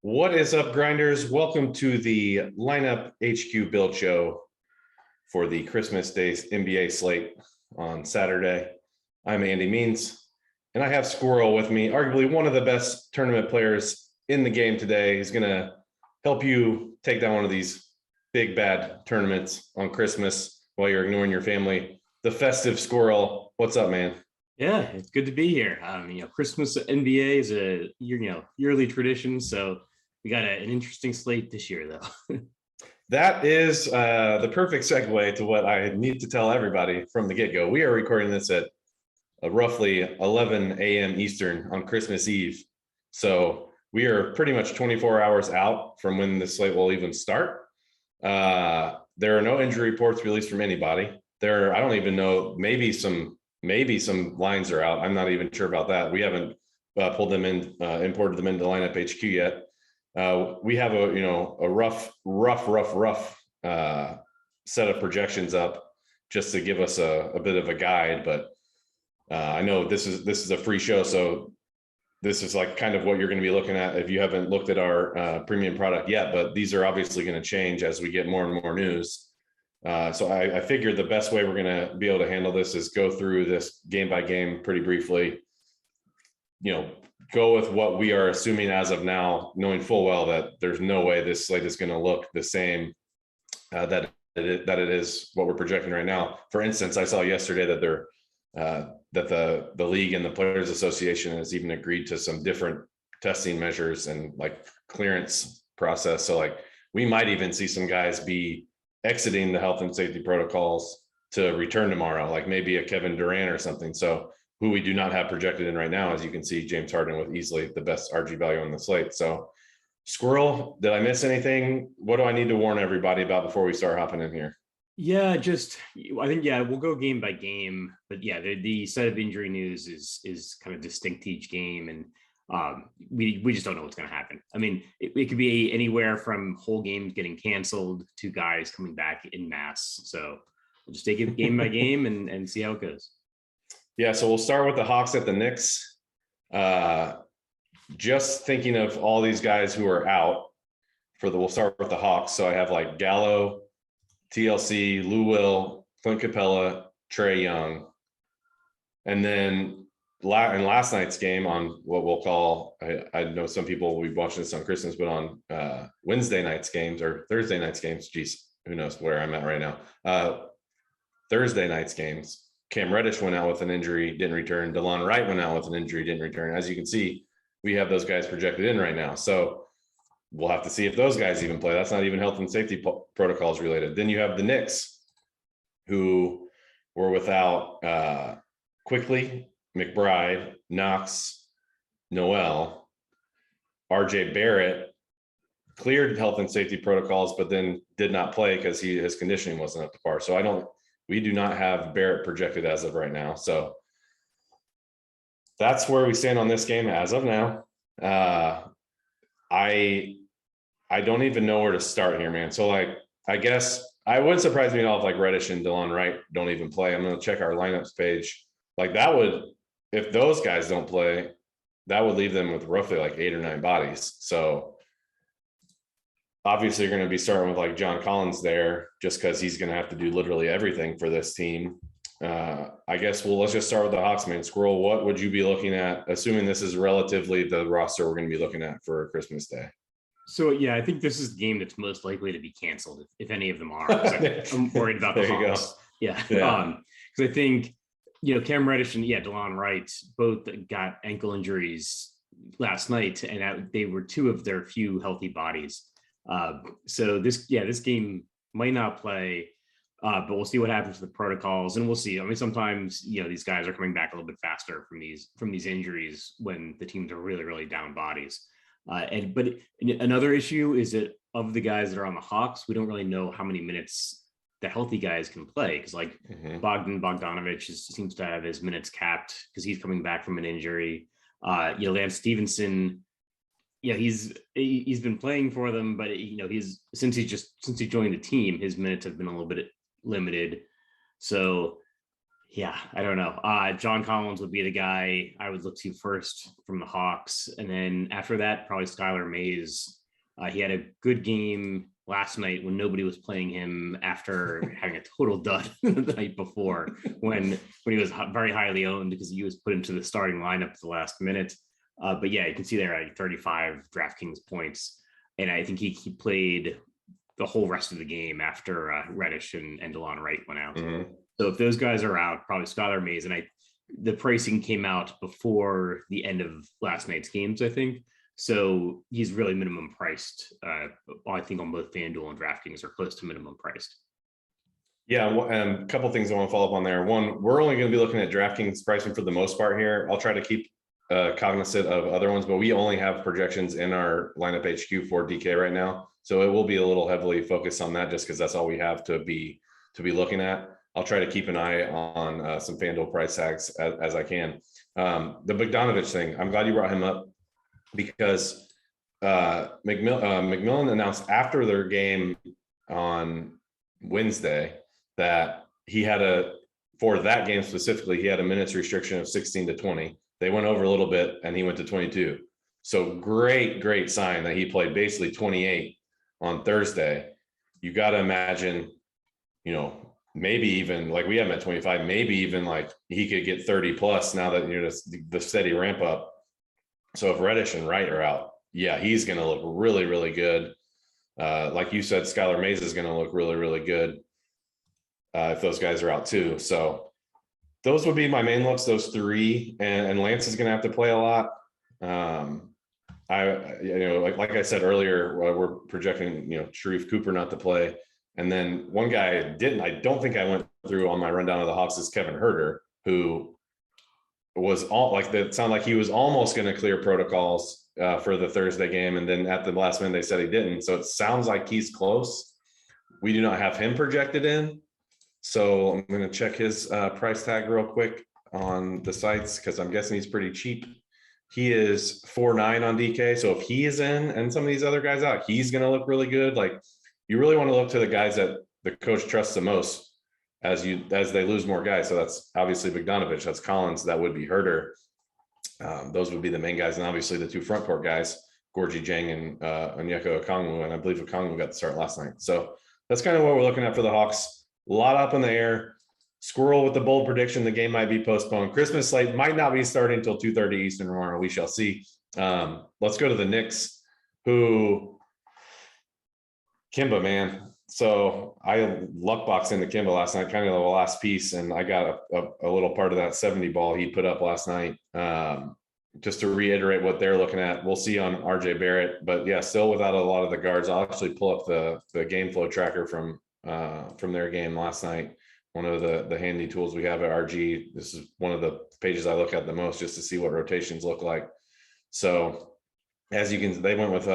What is up, grinders? Welcome to the Lineup HQ build show for the Christmas Day's NBA slate on Saturday. I'm Andy Means, and I have Squirrel with me, arguably one of the best tournament players in the game today. He's going to help you take down one of these big, bad tournaments on Christmas while you're ignoring your family. The festive Squirrel. What's up, man? Yeah, it's good to be here. Christmas NBA is a yearly tradition, so we got an interesting slate this year, though. That is the perfect segue to what I need to tell everybody from the get-go. We are recording this at roughly 11 a.m. Eastern on Christmas Eve. So we are pretty much 24 hours out from when the slate will even start. There are no injury reports released from anybody. I don't even know, maybe some lines are out. I'm not even sure about that. We haven't pulled them in, imported them into Lineup HQ yet. We have a rough set of projections up just to give us a bit of a guide, but I know this is a free show, so this is like kind of what you're going to be looking at if you haven't looked at our premium product yet, but these are obviously going to change as we get more and more news. So I figured the best way we're going to be able to handle this is go through this game by game pretty briefly, go with what we are assuming as of now, knowing full well that there's no way this slate is going to look the same that it is what we're projecting right now. For instance, I saw yesterday that the league and the Players Association has even agreed to some different testing measures and like clearance process. So like we might even see some guys be exiting the health and safety protocols to return tomorrow, like maybe a Kevin Durant or something. So who we do not have projected in right now, as you can see, James Harden with easily the best RG value on the slate. So Squirrel, did I miss anything? What do I need to warn everybody about before we start hopping in here? Yeah, I think we'll go game by game, but the set of injury news is kind of distinct to each game, and we just don't know what's going to happen. I mean, it could be anywhere from whole games getting canceled to guys coming back in mass. So we'll just take it game by game and see how it goes. Yeah, so we'll start with the Hawks at the Knicks. Just thinking of all these guys who are out we'll start with the Hawks. So I have like Gallo, TLC, Lou Will, Clint Capella, Trae Young. And then in last night's game on what we'll call, I know some people will be watching this on Christmas, but on Wednesday night's games or Thursday night's games, geez, who knows where I'm at right now. Thursday night's games. Cam Reddish went out with an injury, didn't return. DeLon Wright went out with an injury, didn't return. As you can see, we have those guys projected in right now. So we'll have to see if those guys even play. That's not even health and safety protocols related. Then you have the Knicks, who were without Quickly, McBride, Knox, Noel, RJ Barrett, cleared health and safety protocols, but then did not play because his conditioning wasn't up to par. So we do not have Barrett projected as of right now. So that's where we stand on this game as of now. I don't even know where to start here, man. So like, I guess I wouldn't surprise me at all if like Reddish and DeLon Wright don't even play. I'm going to check our lineups page. Like that would, if those guys don't play, that would leave them with roughly like 8 or 9 bodies. So obviously, you're going to be starting with like John Collins there just because he's going to have to do literally everything for this team. I guess let's just start with the Hawks, man. Squirrel, what would you be looking at, assuming this is relatively the roster we're going to be looking at for Christmas Day? So, I think this is the game that's most likely to be canceled, if any of them are. I'm worried about the Hawks. Yeah. Because I think, Cam Reddish and, DeLon Wright both got ankle injuries last night, and they were 2 of their few healthy bodies. So this game might not play. But we'll see what happens with the protocols, and we'll see. I mean, sometimes these guys are coming back a little bit faster from these injuries when the teams are really, really down bodies. But another issue is that of the guys that are on the Hawks, we don't really know how many minutes the healthy guys can play, because like Bogdanovich seems to have his minutes capped because he's coming back from an injury. Lance Stevenson, he's been playing for them, but he's since he joined the team, his minutes have been a little bit limited. So yeah, I don't know. John Collins would be the guy I would look to first from the Hawks, and then after that, probably Skylar Mays. He had a good game last night when nobody was playing him after having a total dud the night before when he was very highly owned because he was put into the starting lineup at the last minute. But yeah, you can see there at 35 DraftKings points. And I think he played the whole rest of the game after Reddish and DeLon Wright went out. So if those guys are out, probably Skylar Mays. And the pricing came out before the end of last night's games, I think. So he's really minimum priced. I think on both FanDuel and DraftKings are close to minimum priced. Yeah, and a couple things I want to follow up on there. One, we're only going to be looking at DraftKings pricing for the most part here. I'll try to keep cognizant of other ones, but we only have projections in our lineup HQ for DK right now. So it will be a little heavily focused on that just because that's all we have to be looking at. I'll try to keep an eye on some FanDuel price tags as I can. The Bogdanovich thing, I'm glad you brought him up because McMillan announced after their game on Wednesday that he had for that game specifically, he had a minutes restriction of 16 to 20. They went over a little bit and he went to 22. So great sign that he played basically 28 on Thursday. You got to imagine, maybe even like we have him at 25, maybe even like he could get 30 plus now that the steady ramp up. So if Reddish and Wright are out, yeah, he's going to look really, really good. Like you said, Skylar Mays is going to look really, really good if those guys are out too. So those would be my main looks, those three, and Lance is going to have to play a lot. Like I said earlier, we're projecting, Sharif Cooper not to play. And then one guy I don't think I went through on my rundown of the Hawks is Kevin Huerter, who was it sounded like he was almost going to clear protocols for the Thursday game. And then at the last minute, they said he didn't. So it sounds like he's close. We do not have him projected in. So I'm going to check his price tag real quick on the sites because I'm guessing he's pretty cheap. He is 4.9 on DK. So if he is in and some of these other guys out, he's going to look really good. Like you really want to look to the guys that the coach trusts the most as they lose more guys. So that's obviously Bogdanovich, that's Collins, that would be Huerter. Those would be the main guys. And obviously the two front court guys, Gorgie Jang and Onyeka Okongwu. And I believe Okongwu got the start last night. So that's kind of what we're looking at for the Hawks. A lot up in the air. Squirrel with the bold prediction, the game might be postponed. Christmas slate might not be starting until 2:30 Eastern tomorrow. We shall see. Let's go to the Knicks, who Kemba, man. So I luck boxed into Kemba last night, kind of the last piece, and I got a little part of that 70 ball he put up last night. Just to reiterate what they're looking at, we'll see on RJ Barrett, but yeah, still without a lot of the guards. I'll actually pull up the game flow tracker from their game last night. One of the handy tools we have at RG. This is one of the pages I look at the most just to see what rotations look like. So as you can, they went with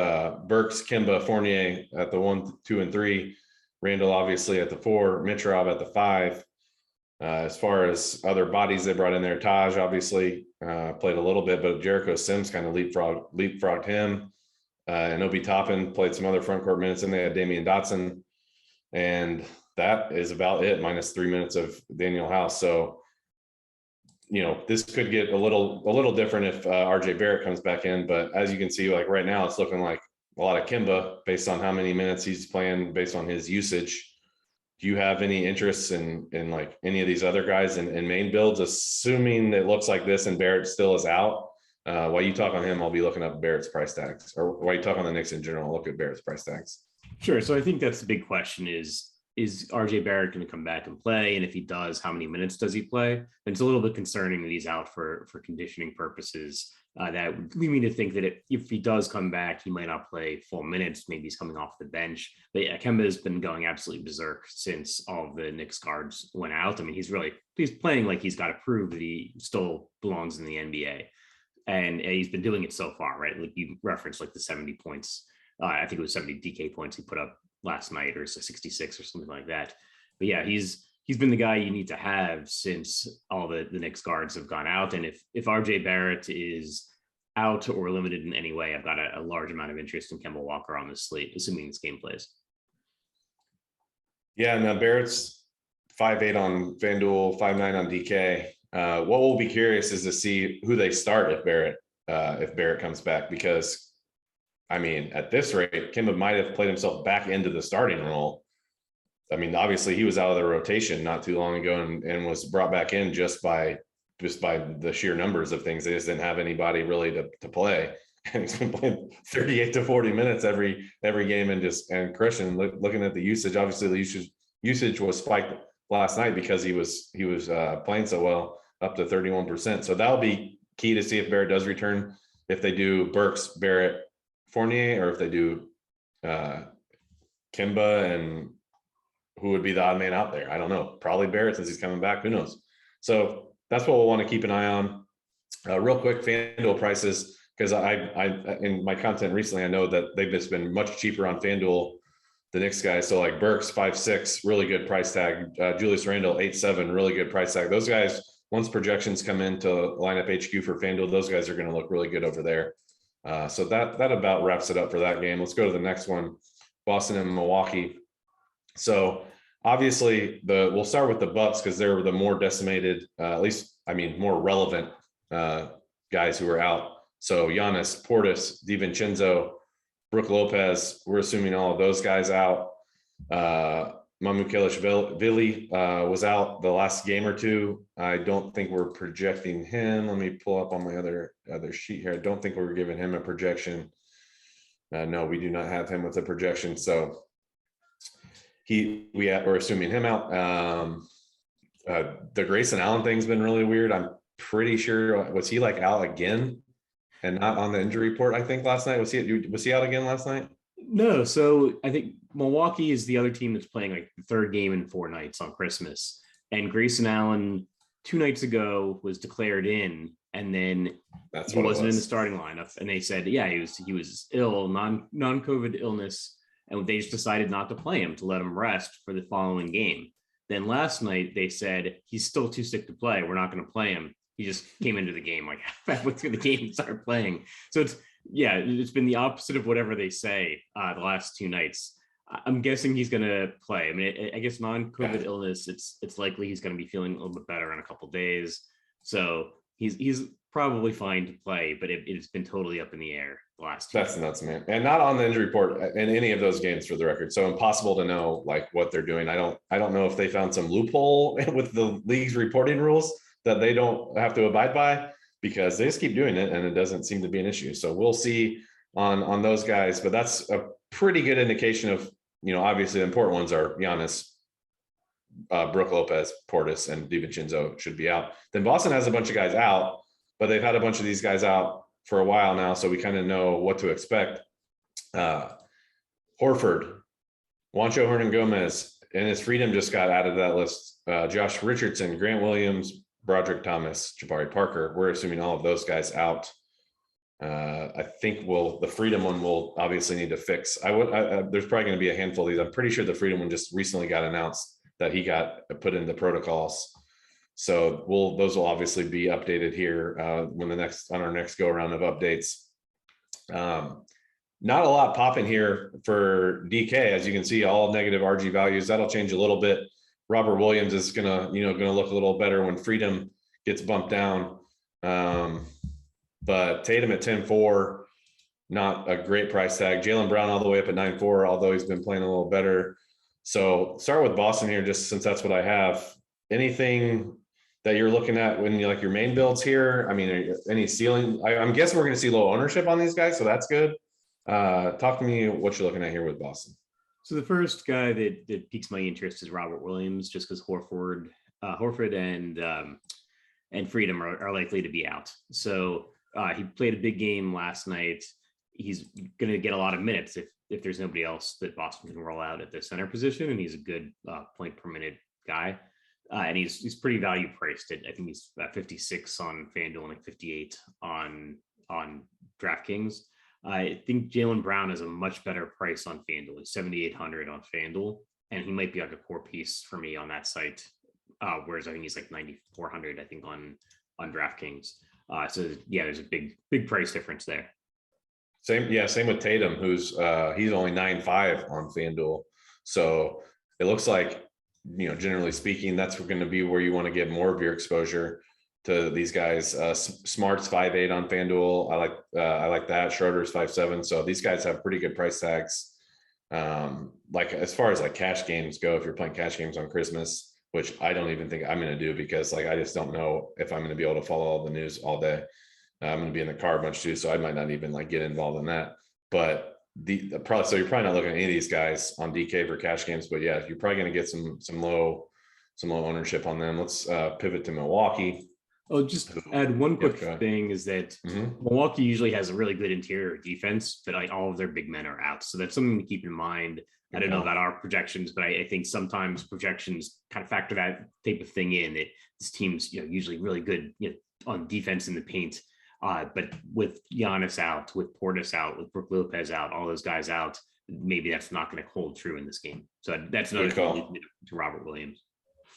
Burks, Kemba, Fournier at the 1, 2, and 3. Randall obviously at the 4, Mitrov at the 5. As far as other bodies they brought in there, Taj obviously played a little bit, but Jericho Sims kind of leapfrogged him. And Obi Toppin played some other front court minutes, and they had Damian Dotson. And that is about it, minus 3 minutes of Daniel House. So, this could get a little different if RJ Barrett comes back in. But as you can see, like right now, it's looking like a lot of Kemba based on how many minutes he's playing, based on his usage. Do you have any interest in like any of these other guys in main builds, assuming it looks like this and Barrett still is out? While you talk on him, I'll be looking up Barrett's price tags, or while you talk on the Knicks in general, I'll look at Barrett's price tags. Sure. So I think that's the big question is is RJ Barrett going to come back and play? And if he does, how many minutes does he play? And it's a little bit concerning that he's out for conditioning purposes. That would lead me to think that if he does come back, he might not play full minutes. Maybe he's coming off the bench. But yeah, Kemba has been going absolutely berserk since all of the Knicks guards went out. I mean, he's playing like he's got to prove that he still belongs in the NBA. And he's been doing it so far, right? Like you referenced like the 70 points. I think it was 70 DK points he put up last night, or 66 or something like that. But yeah, he's been the guy you need to have since all the Knicks guards have gone out. And if RJ Barrett is out or limited in any way, I've got a large amount of interest in Kemba Walker on this slate, assuming this game plays. Yeah, now Barrett's 5'8" on FanDuel, 5'9" on DK. What we'll be curious is to see who they start if Barrett comes back, because I mean, at this rate, Kemba might have played himself back into the starting role. I mean, obviously he was out of the rotation not too long ago and was brought back in just by the sheer numbers of things. They just didn't have anybody really to play. And he's been playing 38 to 40 minutes every game and crushing. Looking at the usage, obviously the usage was spiked last night because he was playing so well, up to 31%. So that'll be key to see if Barrett does return. If they do Burks, Barrett, Fournier, or if they do Kemba, and who would be the odd man out there? I don't know. Probably Barrett, since he's coming back. Who knows? So that's what we'll want to keep an eye on. Real quick, FanDuel prices, because I in my content recently, I know that they've just been much cheaper on FanDuel, the Knicks guys. So like Burks 5'6", really good price tag. Julius Randle 8'7", really good price tag. Those guys, once projections come into Lineup HQ for FanDuel, those guys are going to look really good over there. So that about wraps it up for that game. Let's go to the next one, Boston and Milwaukee. So obviously we'll start with the Bucks because they're the more decimated, more relevant guys who are out. So Giannis, Portis, DiVincenzo, Brook Lopez, we're assuming all of those guys out. Mamukelashvili was out the last game or two. I don't think we're projecting him. Let me pull up on my other sheet here. I don't think we're giving him a projection. No, we do not have him with a projection. So we're assuming him out. The Grayson Allen thing's been really weird. I'm pretty sure, was he like out again and not on the injury report? I think last night was he out again last night? No, so I think Milwaukee is the other team that's playing like the third game in 4 nights on Christmas. And Grayson Allen 2 nights ago was declared in, and then he wasn't in the starting lineup. And they said, yeah, he was ill, non-COVID illness, and they just decided not to play him, to let him rest for the following game. Then last night they said he's still too sick to play. We're not going to play him. He just came into the game like halfway through the game and started playing. So it's been the opposite of whatever they say the last 2 nights. I'm guessing he's going to play. I mean, I guess non-COVID illness, it's likely he's going to be feeling a little bit better in a couple of days. So he's probably fine to play, but it's been totally up in the air the last 2 That's nuts, man. And not on the injury report in any of those games, for the record. So impossible to know like what they're doing. I don't know if they found some loophole with the league's reporting rules that they don't have to abide by, because they just keep doing it and it doesn't seem to be an issue. So we'll see on those guys, but that's a pretty good indication of, obviously the important ones are Giannis, Brook Lopez, Portis, and DiVincenzo should be out. Then Boston has a bunch of guys out, but they've had a bunch of these guys out for a while now, so we kind of know what to expect. Horford, Juancho Hernan-Gomez, and his freedom just got added to that list. Josh Richardson, Grant Williams, Broderick Thomas, Jabari Parker. We're assuming all of those guys out. I think the freedom one will obviously need to fix. There's probably going to be a handful of these. I'm pretty sure the freedom one just recently got announced that he got put into protocols. So those will obviously be updated here on our next go around of updates. Not a lot popping here for DK, as you can see, all negative RG values. That'll change a little bit. Robert Williams is gonna look a little better when freedom gets bumped down. But Tatum at 10.4, not a great price tag. Jaylen Brown all the way up at 9.4, although he's been playing a little better. So start with Boston here, just since that's what I have. Anything that you're looking at when you like your main builds here? I mean, any ceiling? I'm guessing we're going to see low ownership on these guys, so that's good. Talk to me what you're looking at here with Boston. So the first guy that piques my interest is Robert Williams, just because Horford and Freedom are likely to be out. So he played a big game last night. He's going to get a lot of minutes if there's nobody else that Boston can roll out at the center position, and he's a good point per minute guy. And he's pretty value priced. I think he's 56 on FanDuel and like 58 on DraftKings. I think Jaylen Brown is a much better price on FanDuel. It's 7,800 on FanDuel, and he might be like a core piece for me on that site. Whereas I think he's like 9,400, I think, on DraftKings. So yeah, there's a big price difference there. Same with Tatum, who's he's only 9.5 on FanDuel. So it looks like, generally speaking, that's going to be where you want to get more of your exposure to these guys. Smart's 5.8 on FanDuel. I like that. Schroeder's 5.7. So these guys have pretty good price tags. Like as far as like cash games go, if you're playing cash games on Christmas, which I don't even think I'm going to do, because like I just don't know if I'm going to be able to follow all the news all day. I'm going to be in the car a bunch too, so I might not even like get involved in that. But so you're probably not looking at any of these guys on DK for cash games. But yeah, you're probably going to get some low ownership on them. Let's pivot to Milwaukee. Oh, just add one quick thing is that Milwaukee usually has a really good interior defense, but like all of their big men are out. So that's something to keep in mind. I don't know about our projections, but I think sometimes projections kind of factor that type of thing in, that this team's usually really good on defense in the paint. But with Giannis out, with Portis out, with Brook Lopez out, all those guys out, maybe that's not going to hold true in this game. So that's another call to Robert Williams.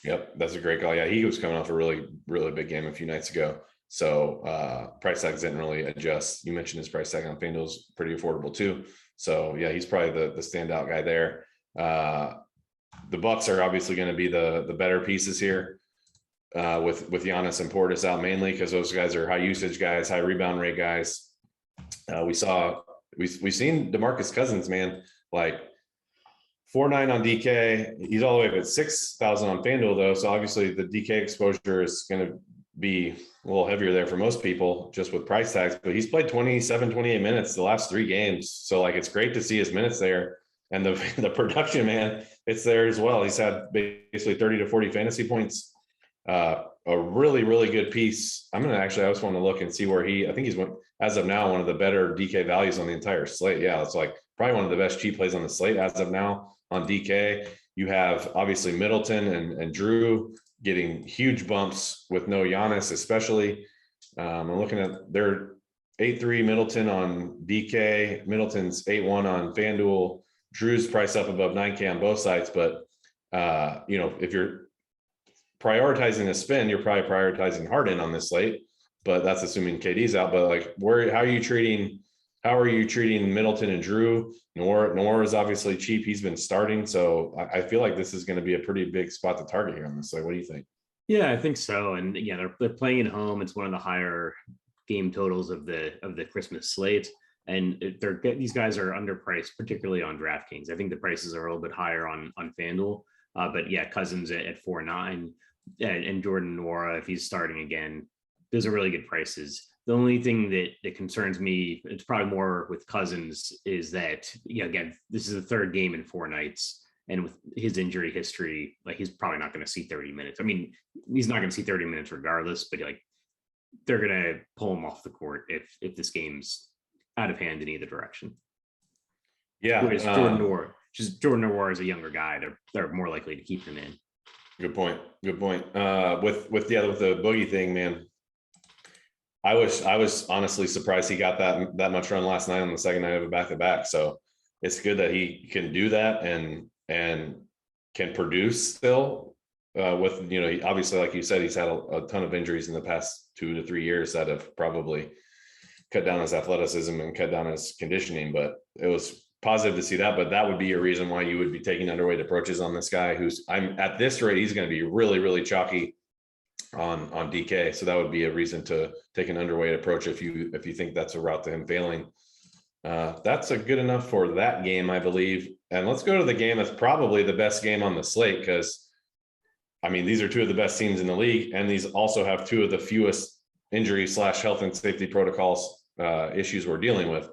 Yep, that's a great call. Yeah, he was coming off a really, really big game a few nights ago. So price tags didn't really adjust. You mentioned his price tag on FanDuel is pretty affordable too. So yeah, he's probably the standout guy there. The Bucks are obviously going to be the better pieces here. With Giannis and Portis out mainly because those guys are high usage guys, high rebound rate guys. We've seen DeMarcus Cousins, man, like 4.9 on DK. He's all the way up at 6,000 on FanDuel though. So obviously the DK exposure is going to be a little heavier there for most people just with price tags, but he's played 27, 28 minutes the last 3 games. So like, it's great to see his minutes there, and the production, man, it's there as well. He's had basically 30 to 40 fantasy points. A really, really good piece. I just want to look and see where I think he's as of now, one of the better DK values on the entire slate. Yeah. It's like probably one of the best cheap plays on the slate as of now on DK. You have obviously Middleton and Drew getting huge bumps with no Giannis, especially. I'm looking at their 8.3 Middleton on DK. Middleton's 8.1 on FanDuel. Drew's price up above 9K on both sides. But, if you're prioritizing a spin, you're probably prioritizing Harden on this slate, but that's assuming KD's out. But like, how are you treating Middleton and Drew? Noor is obviously cheap. He's been starting. So I feel like this is going to be a pretty big spot to target here on this. Like, what do you think? Yeah, I think so. And yeah, they're playing at home. It's one of the higher game totals of the Christmas slate. And these guys are underpriced, particularly on DraftKings. I think the prices are a little bit higher on FanDuel. But yeah, Cousins at 4.9. And Jordan Nwora, if he's starting again, those are really good prices. The only thing that concerns me, it's probably more with Cousins, is that, again, this is the 3rd game in 4 nights. And with his injury history, like he's probably not going to see 30 minutes. I mean, he's not going to see 30 minutes regardless, but like they're going to pull him off the court if this game's out of hand in either direction. Yeah. Whereas Jordan Nwora is a younger guy. They're more likely to keep him in. Good point. With the Boogie thing, man, I was honestly surprised he got that much run last night on the second night of a back-to-back. So it's good that he can do that and can produce still. With obviously, like you said, he's had a ton of injuries in the past 2 to 3 years that have probably cut down his athleticism and cut down his conditioning. But it was positive to see that, but that would be a reason why you would be taking underweight approaches on this guy I'm at this rate, he's going to be really, really chalky on DK. So that would be a reason to take an underweight approach if you think that's a route to him failing. That's a good enough for that game, I believe. And let's go to the game that's probably the best game on the slate, because I mean, these are 2 of the best teams in the league, and these also have 2 of the fewest injury / health and safety protocols issues we're dealing with.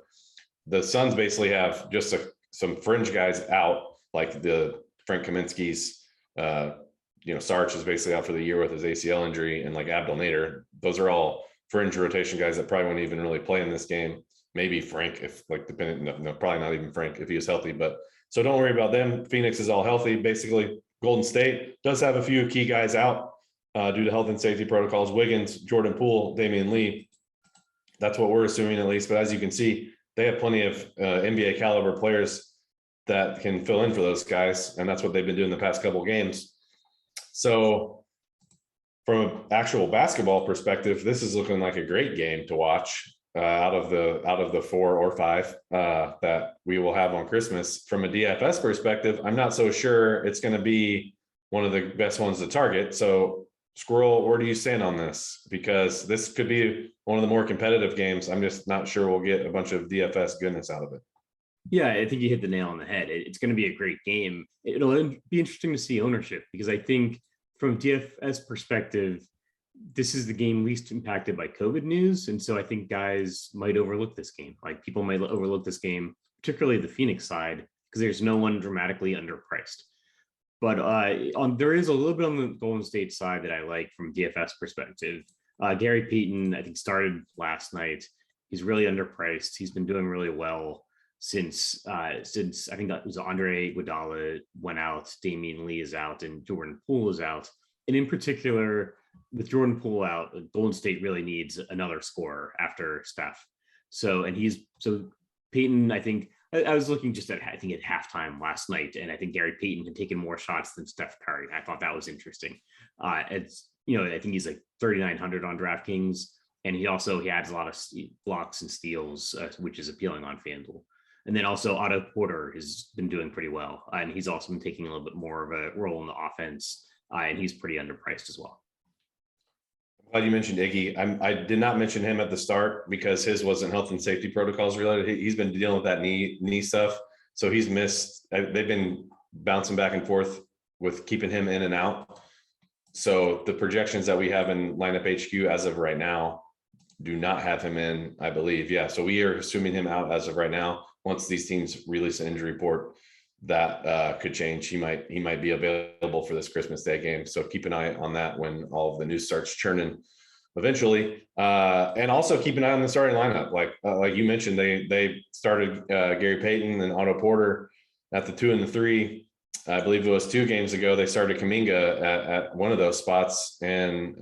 The Suns basically have just some fringe guys out. like the Frank Kaminsky's, Sarge is basically out for the year with his ACL injury, and like Abdel Nader. Those are all fringe rotation guys that probably won't even really play in this game. Maybe Frank, if like depending, no, probably not even Frank if he was healthy. But so don't worry about them. Phoenix is all healthy. Basically, Golden State does have a few key guys out due to health and safety protocols. Wiggins, Jordan Poole, Damian Lee. That's what we're assuming at least. But as you can see, they have plenty of NBA caliber players that can fill in for those guys, and that's what they've been doing the past couple of games. So from an actual basketball perspective, this is looking like a great game to watch out of the 4 or 5 that we will have on Christmas. From a DFS perspective, I'm not so sure it's going to be one of the best ones to target. So Squirrel, where do you stand on this? Because this could be one of the more competitive games. I'm just not sure we'll get a bunch of DFS goodness out of it. Yeah, I think you hit the nail on the head. It's going to be a great game. It'll be interesting to see ownership, because I think from DFS perspective, this is the game least impacted by COVID news. And so I think guys might overlook this game. Like people might overlook this game, particularly the Phoenix side, because there's no one dramatically underpriced. But there is a little bit on the Golden State side that I like from DFS perspective. Gary Payton, I think, started last night. He's really underpriced. He's been doing really well since I think that was Andre Iguodala went out, Damian Lee is out, and Jordan Poole is out. And in particular, with Jordan Poole out, Golden State really needs another scorer after Steph. So Payton, I think, I was looking just at, I think at halftime last night, and I think Gary Payton had taken more shots than Steph Curry. I thought that was interesting. I think he's like 3,900 on DraftKings, and he adds a lot of blocks and steals, which is appealing on FanDuel. And then also Otto Porter has been doing pretty well, and he's also been taking a little bit more of a role in the offense, and he's pretty underpriced as well. Glad you mentioned Iggy. I did not mention him at the start because his wasn't health and safety protocols related. He's been dealing with that knee stuff, so he's missed. They've been bouncing back and forth with keeping him in and out. So the projections that we have in Lineup HQ as of right now do not have him in, I believe. Yeah, so we are assuming him out as of right now. Once these teams release an injury report, that could change. He might be available for this Christmas Day game. So keep an eye on that when all of the news starts churning eventually. And also keep an eye on the starting lineup. Like you mentioned, they started Gary Payton and Otto Porter at the 2 and the 3. I believe it was 2 games ago. They started Kuminga at one of those spots, and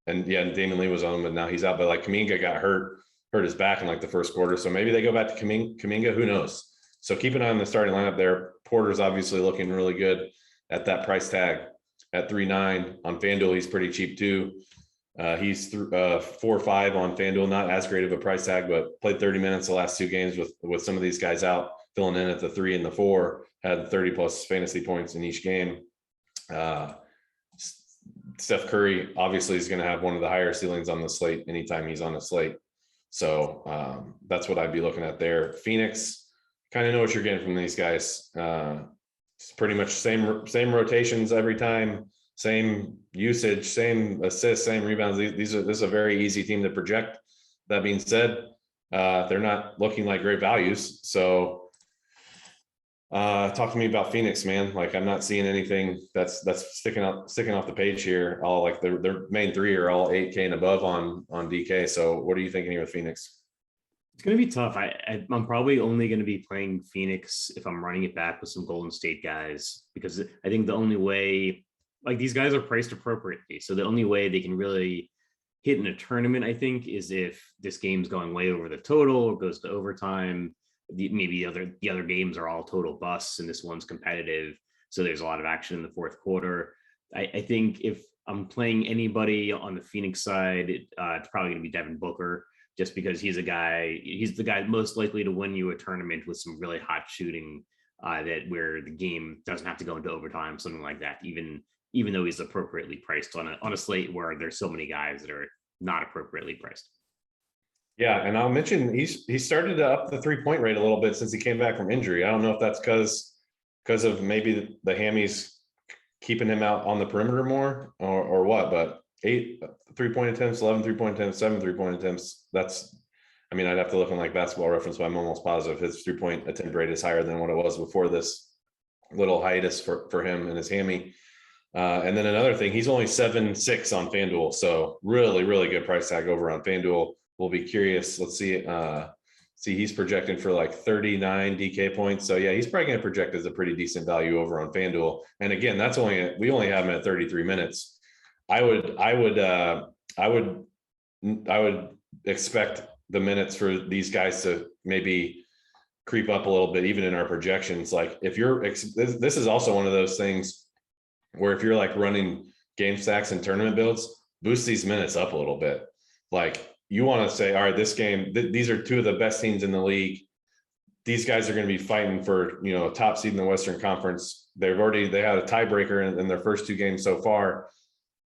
Damian Lee was on him, but now he's out. But like Kuminga got hurt his back in like the first quarter. So maybe they go back to Kuminga, who knows? So keep an eye on the starting lineup there. Porter's obviously looking really good at that price tag at 3.9 on FanDuel. He's pretty cheap too. He's 4.5 on FanDuel, not as great of a price tag, but played 30 minutes the last 2 games with some of these guys out, filling in at the 3 and the 4, had 30 plus fantasy points in each game. Steph Curry obviously is going to have one of the higher ceilings on the slate anytime he's on the slate. So that's what I'd be looking at there. Phoenix, kind of know what you're getting from these guys. It's pretty much same rotations every time, same usage, same assists, same rebounds. This is a very easy team to project. That being said, they're not looking like great values. So talk to me about Phoenix, man. Like I'm not seeing anything that's sticking off the page here. All like their main 3 are all 8K and above on DK. So what are you thinking here with Phoenix? It's going to be tough. I'm probably only going to be playing Phoenix if I'm running it back with some Golden State guys, because I think the only way, like these guys are priced appropriately. So the only way they can really hit in a tournament, I think, is if this game's going way over the total or goes to overtime. Maybe the other games are all total busts and this one's competitive. So there's a lot of action in the fourth quarter. I think if I'm playing anybody on the Phoenix side, it's probably going to be Devin Booker, just because he's the guy most likely to win you a tournament with some really hot shooting where the game doesn't have to go into overtime, something like that, even though he's appropriately priced on a slate where there's so many guys that are not appropriately priced. Yeah, and I'll mention he started to up the 3-point rate a little bit since he came back from injury. I don't know if that's because of maybe the hammies keeping him out on the perimeter more or what, but 8 3-point attempts, 11 3-point attempts, 7 3-point attempts. I'd have to look on like Basketball Reference, but I'm almost positive his 3-point attempt rate is higher than what it was before this little hiatus for him and his hammy. And then another thing, he's only 7.6 on FanDuel. So really, really good price tag over on FanDuel. We'll be curious. Let's see. See, he's projecting for like 39 DK points. So yeah, he's probably going to project as a pretty decent value over on FanDuel. And again, we only have him at 33 minutes. I would expect the minutes for these guys to maybe creep up a little bit, even in our projections. Like if this is also one of those things where if you're like running game stacks and tournament builds, boost these minutes up a little bit. Like you want to say, all right, this game, these are two of the best teams in the league. These guys are going to be fighting for, a top seed in the Western Conference. They had a tiebreaker in their first two games so far.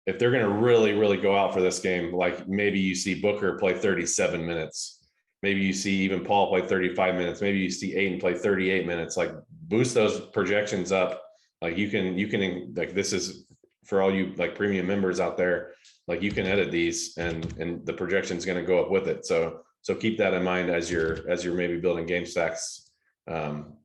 If they're going to really, really go out for this game, like maybe you see Booker play 37 minutes. Maybe you see even Paul play 35 minutes. Maybe you see Ayton play 38 minutes. Like boost those projections up. Like you can like, this is for all you like premium members out there, like you can edit these and the projection is going to go up with it. So keep that in mind as you're maybe building game stacks. I'm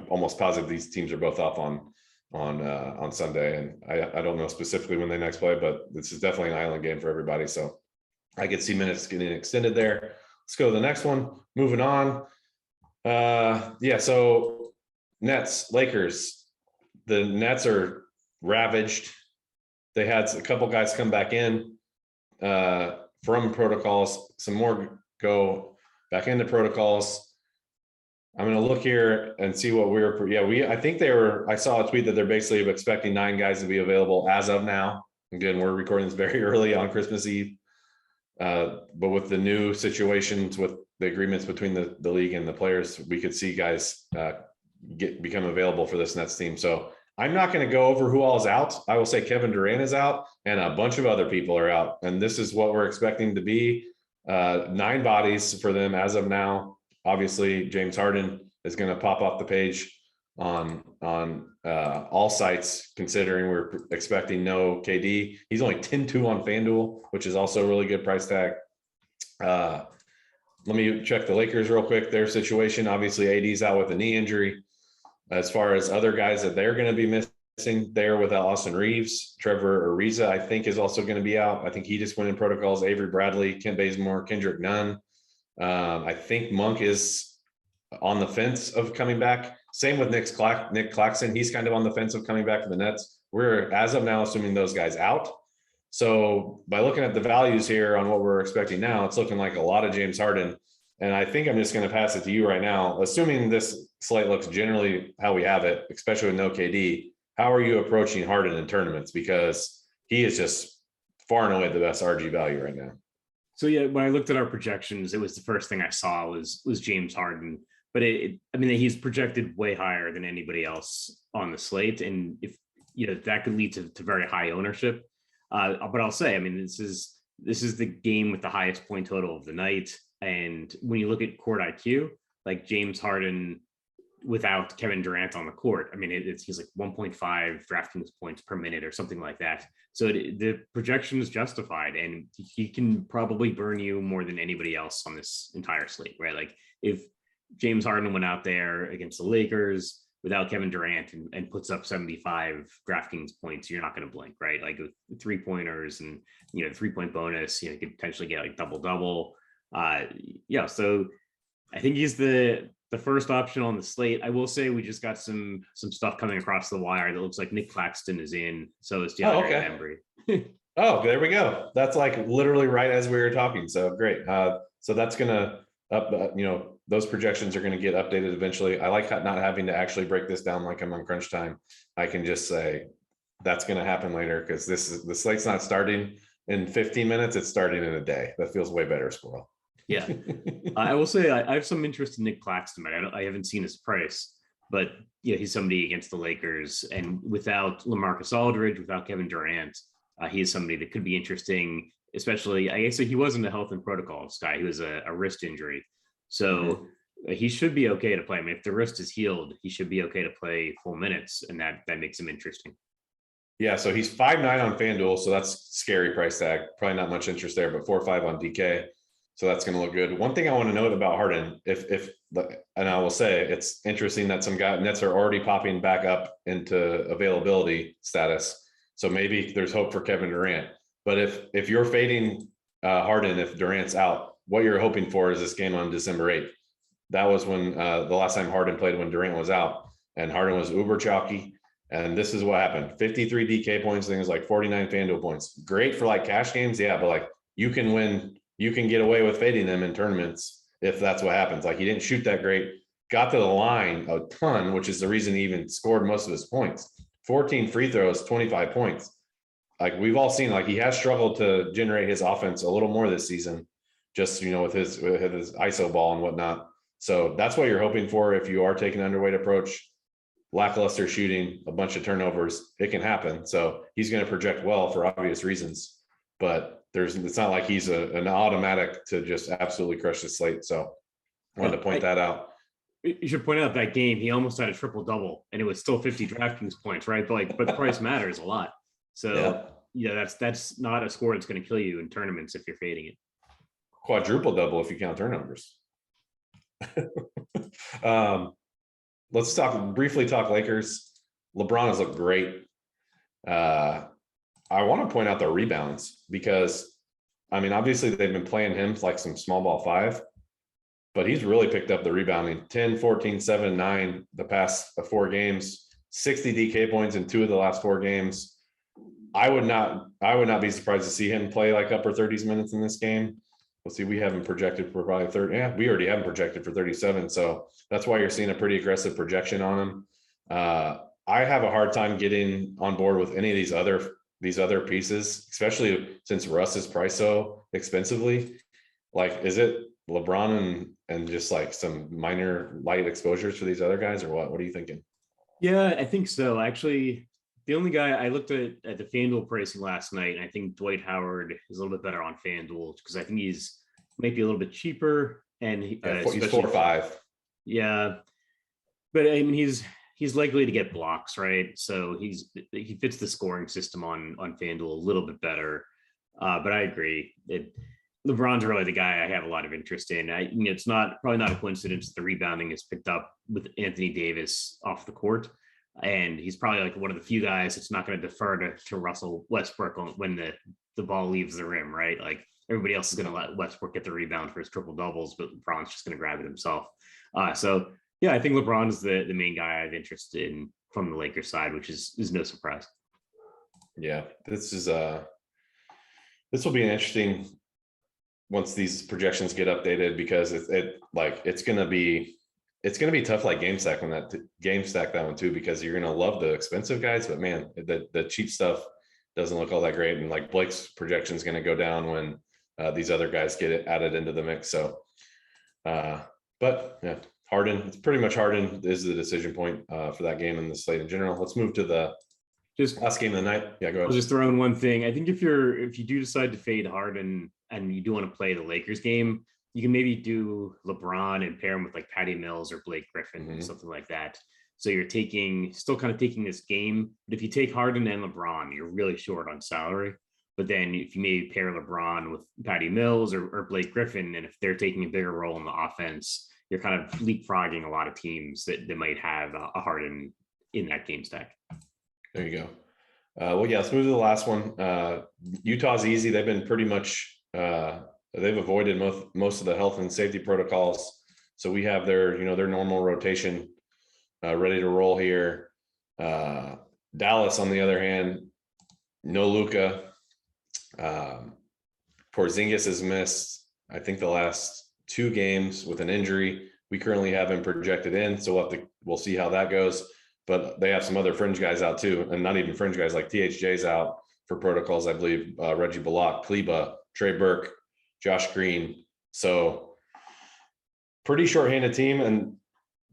almost positive these teams are both off on Sunday, and I don't know specifically when they next play, but this is definitely an island game for everybody. So I could see minutes getting extended there. Let's go to the next one. Moving on. So Nets, Lakers. The Nets are ravaged. They had a couple guys come back in from protocols. Some more go back into protocols. I'm going to look here and see what I saw a tweet that they're basically expecting 9 guys to be available as of now. Again, we're recording this very early on Christmas Eve. But with the new situations, with the agreements between the league and the players, we could see guys become available for this Nets team. So I'm not going to go over who all is out. I will say Kevin Durant is out and a bunch of other people are out. And this is what we're expecting to be 9 bodies for them as of now. Obviously, James Harden is going to pop off the page on all sites, considering we're expecting no KD. He's only 10-2 on FanDuel, which is also a really good price tag. Let me check the Lakers real quick. Their situation, obviously, AD's out with a knee injury. As far as other guys that they're going to be missing, they're without Austin Reeves. Trevor Ariza, I think, is also going to be out. I think he just went in protocols. Avery Bradley, Kent Bazemore, Kendrick Nunn. I think Monk is on the fence of coming back. Same with Nick Claxton. He's kind of on the fence of coming back to the Nets. We're, as of now, assuming those guys out. So by looking at the values here on what we're expecting now, it's looking like a lot of James Harden. And I think I'm just going to pass it to you right now. Assuming this slate looks generally how we have it, especially with no KD, how are you approaching Harden in tournaments? Because he is just far and away the best RG value right now. So yeah, when I looked at our projections, it was the first thing I saw was James Harden. But he's projected way higher than anybody else on the slate, and if that could lead to very high ownership. But I'll say, this is the game with the highest point total of the night, and when you look at court IQ, like James Harden without Kevin Durant on the court, he's like 1.5 DraftKings points per minute or something like that. So the projection is justified, and he can probably burn you more than anybody else on this entire slate, right? Like if James Harden went out there against the Lakers without Kevin Durant and puts up 75 DraftKings points, you're not going to blink, right? Like with 3-pointers and, 3-point bonus, you could potentially get like double. So I think he's the first option on the slate. I will say we just got some stuff coming across the wire that looks like Nick Claxton is in. So is DeAndre Embry. Oh, there we go. That's like literally right as we were talking. So great. So that's going to up, those projections are going to get updated eventually. I like not having to actually break this down like I'm on crunch time. I can just say that's going to happen later because the slate's not starting in 15 minutes. It's starting in a day. That feels way better, Squirrel. Yeah. I will say I have some interest in Nick Claxton. I haven't seen his price, but he's somebody against the Lakers, and without LaMarcus Aldridge, without Kevin Durant, he is somebody that could be interesting, especially, I guess he wasn't a health and protocols guy. He was a wrist injury. So he should be okay to play. If the wrist is healed, he should be okay to play full minutes, and that makes him interesting. Yeah, so he's 5'9" on FanDuel, so that's scary price tag. Probably not much interest there, but 4.5 on DK. So that's going to look good. One thing I want to note about Harden, and I will say it's interesting that some Nets are already popping back up into availability status. So maybe there's hope for Kevin Durant. But if you're fading Harden, if Durant's out, what you're hoping for is this game on December 8th. That was when the last time Harden played when Durant was out, and Harden was uber chalky. And this is what happened: 53 DK points, things like 49 FanDuel points. Great for like cash games, yeah, but like you can win. You can get away with fading them in tournaments if that's what happens. Like he didn't shoot that great, got to the line a ton, which is the reason he even scored most of his points. 14 free throws, 25 points. Like we've all seen, like he has struggled to generate his offense a little more this season, just, with his ISO ball and whatnot. So that's what you're hoping for if you are taking an underweight approach. Lackluster shooting, a bunch of turnovers, it can happen. So he's going to project well for obvious reasons, but it's not like he's an automatic to just absolutely crush the slate. So I wanted to point that out. You should point out that game, he almost had a triple double and it was still 50 DraftKings points, right? But the price matters a lot. So that's not a score that's going to kill you in tournaments if you're fading it. Quadruple double if you count turnovers. Let's briefly talk Lakers. LeBron has looked great. I want to point out the rebounds because, obviously they've been playing him like some small ball 5, but he's really picked up the rebounding. 10, 14, 7, 9 the past 4 games, 60 DK points in 2 of the last 4 games. I would not be surprised to see him play like upper 30s minutes in this game. Let's see, we haven't projected for probably 30. Yeah, we already haven't projected for 37. So that's why you're seeing a pretty aggressive projection on him. I have a hard time getting on board with any of these other pieces, especially since Russ is priced so expensively. Like, is it LeBron and just like some minor light exposures for these other guys, or what? What are you thinking? Yeah, I think so. Actually, the only guy I looked at the FanDuel pricing last night, and I think Dwight Howard is a little bit better on FanDuel because I think he's maybe a little bit cheaper, and he's 4 or 5. Yeah, but he's likely to get blocks, right? So he fits the scoring system on FanDuel a little bit better. But I agree. LeBron's really the guy I have a lot of interest in. It's probably not a coincidence that the rebounding is picked up with Anthony Davis off the court. And he's probably like one of the few guys that's not going to defer to Russell Westbrook when the ball leaves the rim, right? Like everybody else is going to let Westbrook get the rebound for his triple doubles, but LeBron's just going to grab it himself. So yeah, I think LeBron is the main guy I have interest in from the Lakers side, which is no surprise. Yeah, this will be an interesting once these projections get updated, because it's going to be tough, like game stack that one too, because you're going to love the expensive guys, but man, the cheap stuff doesn't look all that great. And like Blake's projection is going to go down when these other guys get added into the mix. So, but yeah, Harden, it's pretty much Harden is the decision point for that game and the slate in general. Let's move to the last game of the night. Yeah, go ahead. I'll just throw in one thing. I think if you do decide to fade Harden and you do want to play the Lakers game, you can maybe do LeBron and pair him with like Patty Mills or Blake Griffin, something like that. So you're still kind of taking this game. But if you take Harden and LeBron, you're really short on salary. But then if you maybe pair LeBron with Patty Mills or Blake Griffin, and if they're taking a bigger role in the offense, you're kind of leapfrogging a lot of teams that might have a Harden in that game stack. There you go. Well, yeah, let's move to the last one. Utah's easy. They've been pretty much they've avoided most of the health and safety protocols. So we have their normal rotation ready to roll here. Dallas, on the other hand, no Luka. Porzingis has missed, I think, the last 2 games with an injury. We currently have him projected in, so we'll see how that goes. But they have some other fringe guys out too, and not even fringe guys, like THJ's out for protocols, I believe. Reggie Bullock, Kleba, Trey Burke, Josh Green. So pretty short-handed team. And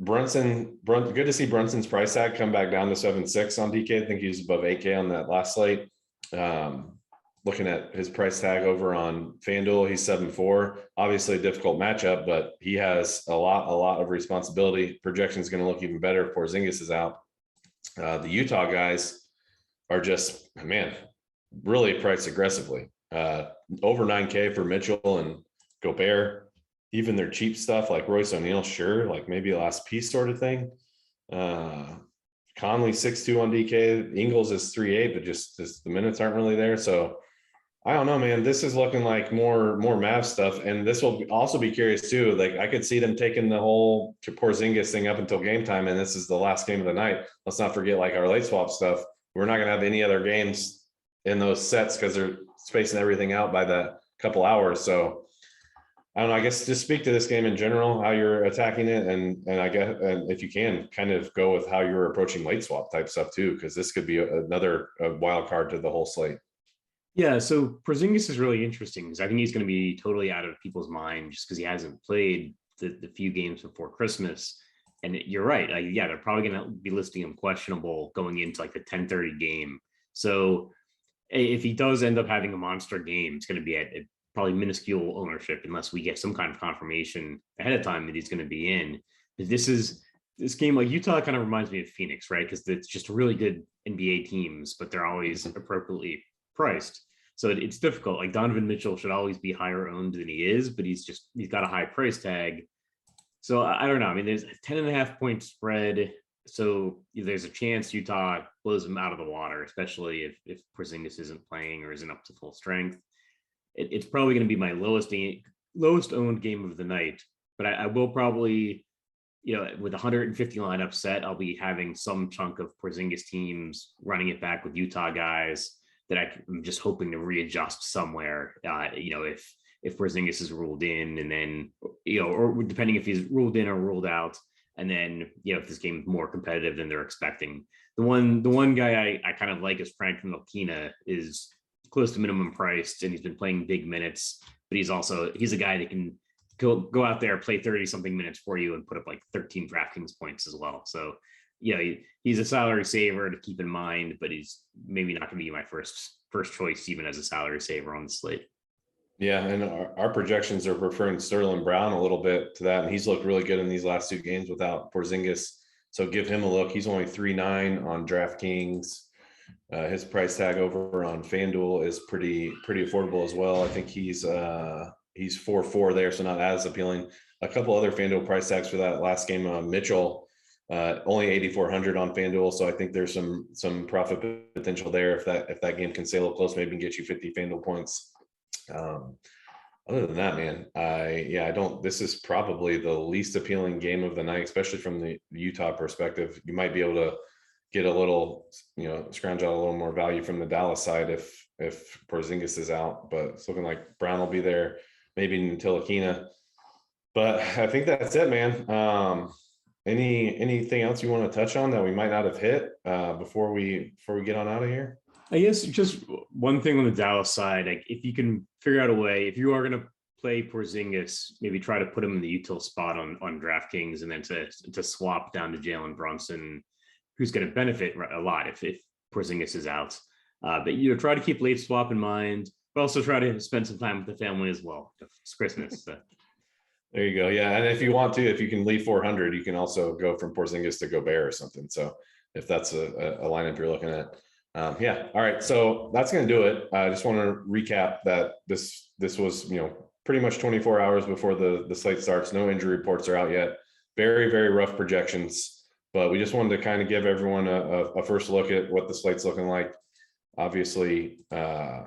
Brunson, good to see Brunson's price tag come back down to 7.6 on DK. I think he was above 8K on that last slate. Looking at his price tag over on FanDuel, he's 7.4. Obviously a difficult matchup, but he has a lot of responsibility. Projection is going to look even better if Porzingis is out. The Utah guys are just, really priced aggressively. Over 9K for Mitchell and Gobert, even their cheap stuff like Royce O'Neal, sure, like maybe a last piece sort of thing. Conley 6'2" on DK. Ingles is 3'8", but just the minutes aren't really there. So I don't know, man. This is looking like more Mav stuff, and this will also be curious too. Like I could see them taking the whole Porzingis thing up until game time, and this is the last game of the night. Let's not forget like our late swap stuff. We're not gonna have any other games in those sets because they're spacing everything out by that couple hours. So I don't know. I guess just speak to this game in general, how you're attacking it, and I guess, and if you can, kind of go with how you're approaching late swap type stuff too, because this could be another wild card to the whole slate. Yeah, so Porzingis is really interesting because I think he's going to be totally out of people's mind just because he hasn't played the few games before Christmas. And you're right. Like, yeah, they're probably going to be listing him questionable going into like the 10:30 game. So if he does end up having a monster game, it's going to be at probably minuscule ownership unless we get some kind of confirmation ahead of time that he's going to be in. But this game, like Utah, kind of reminds me of Phoenix, right? Because it's just really good NBA teams, but they're always appropriately priced. So it's difficult. Like Donovan Mitchell should always be higher owned than he is, but he's got a high price tag. So I don't know. I mean, there's a 10.5 point spread. So there's a chance Utah blows him out of the water, especially if Porzingis isn't playing or isn't up to full strength. It's probably going to be my lowest owned game of the night, but I will probably, with 150 lineup set, I'll be having some chunk of Porzingis teams running it back with Utah guys that I'm just hoping to readjust somewhere. If Porzingis is ruled in, and then or depending if he's ruled in or ruled out, and then if this game is more competitive than they're expecting. The one guy I kind of like is Frank Ntilikina, is close to minimum priced, and he's been playing big minutes, but he's a guy that can go out there, play 30 something minutes for you and put up like 13 DraftKings points as well. So he's a salary saver to keep in mind, but he's maybe not going to be my first choice even as a salary saver on the slate. Yeah, and our projections are preferring Sterling Brown a little bit to that, and he's looked really good in these last two games without Porzingis. So give him a look. He's only 3.9 on DraftKings. His price tag over on Fanduel is pretty affordable as well. I think he's 4.4 there, so not as appealing. A couple other Fanduel price tags for that last game. Mitchell, only 8,400 on Fanduel, so I think there's some profit potential there if that game can stay a little close, maybe can get you 50 Fanduel points. Other than that, man, I don't. This is probably the least appealing game of the night, especially from the Utah perspective. You might be able to get a little, scrounge out a little more value from the Dallas side if Porzingis is out, but it's looking like Brown will be there, maybe Ntilikina. But I think that's it, man. Anything else you want to touch on that we might not have hit before we get on out of here? I guess just one thing on the Dallas side, like if you can figure out a way, if you are going to play Porzingis, maybe try to put him in the util spot on DraftKings, and then to swap down to Jalen Brunson, who's going to benefit a lot if Porzingis is out. But try to keep late swap in mind, but also try to spend some time with the family as well. It's Christmas. So. There you go. Yeah, and if you want to, if you can leave 400, you can also go from Porzingis to Gobert or something. So if that's a lineup you're looking at. Yeah. All right. So that's going to do it. I just want to recap that this was, pretty much 24 hours before the slate starts. No injury reports are out yet. Very, very rough projections, but we just wanted to kind of give everyone a first look at what the slate's looking like. Obviously,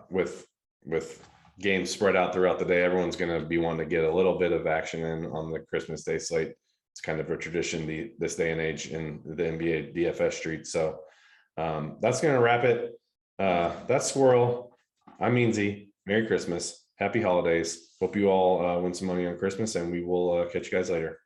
with games spread out throughout the day, everyone's going to be wanting to get a little bit of action in on the Christmas Day slate. It's kind of a tradition this day and age in the NBA DFS street. So that's going to wrap it. That's Squirrel. I'm Meansy. Merry Christmas. Happy holidays. Hope you all win some money on Christmas, and we will catch you guys later.